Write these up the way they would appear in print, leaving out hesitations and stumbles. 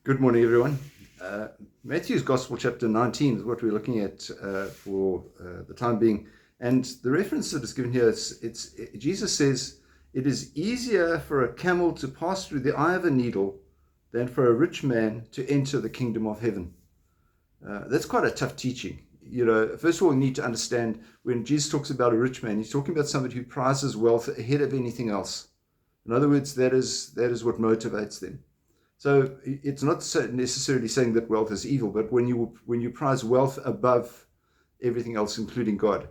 Good morning, everyone. Matthew's Gospel, chapter 19, is what we're looking at for the time being. And the reference that is given here, Jesus says, it is easier for a camel to pass through the eye of a needle than for a rich man to enter the kingdom of heaven. That's quite a tough teaching. First of all, we need to understand when Jesus talks about a rich man, he's talking about somebody who prizes wealth ahead of anything else. In other words, that is what motivates them. So it's not necessarily saying that wealth is evil, but when you prize wealth above everything else, including God,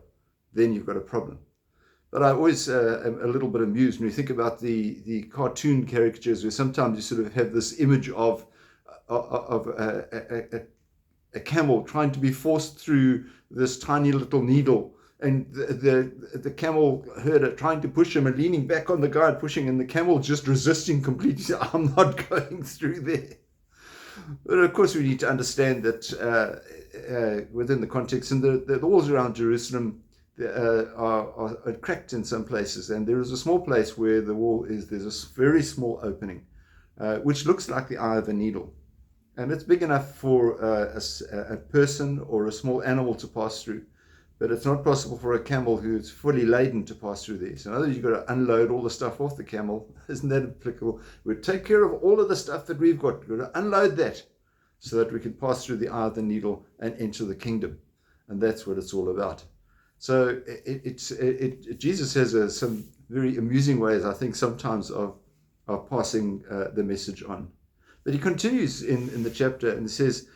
then you've got a problem. But I always am a little bit amused when you think about the cartoon caricatures, where sometimes you sort of have this image of a camel trying to be forced through this tiny little needle, and the camel herder trying to push him and leaning back on the guard pushing, and the camel just resisting completely. I'm not going through there. But of course we need to understand that within the context, and the walls around Jerusalem are cracked in some places, and there is a small place where there's a very small opening, which looks like the eye of a needle. And it's big enough for a person or a small animal to pass through. But it's not possible for a camel who's fully laden to pass through there. So in other words, you've got to unload all the stuff off the camel. Isn't that applicable? We take care of all of the stuff that we've got. We've got to unload that so that we can pass through the eye of the needle and enter the kingdom. And that's what it's all about. So Jesus has some very amusing ways, I think, sometimes of passing the message on. But he continues in the chapter and says,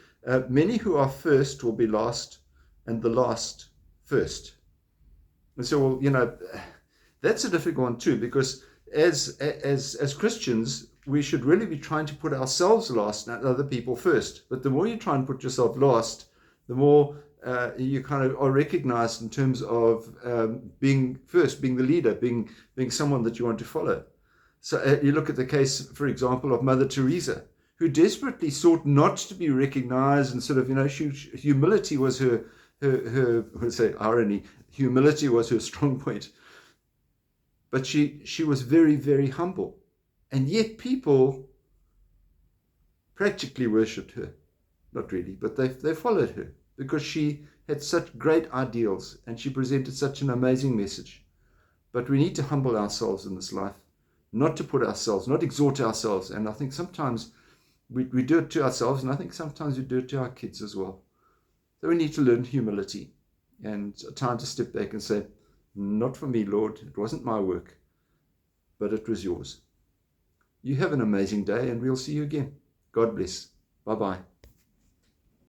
many who are first will be last, and the last first. And so, that's a difficult one too, because as Christians, we should really be trying to put ourselves last and other people first. But the more you try and put yourself last, the more you kind of are recognized in terms of being first, being the leader, being someone that you want to follow. So you look at the case, for example, of Mother Teresa, who desperately sought not to be recognized, and sort of, humility was her let's say irony, humility was her strong point. But she was very, very humble. And yet people practically worshipped her. Not really, but they followed her because she had such great ideals and she presented such an amazing message. But we need to humble ourselves in this life, not to put ourselves, not exhort ourselves. And I think sometimes we do it to ourselves, and I think sometimes we do it to our kids as well. So we need to learn humility and a time to step back and say, not for me, Lord, it wasn't my work, but it was yours. You have an amazing day, and we'll see you again. God bless. Bye-bye.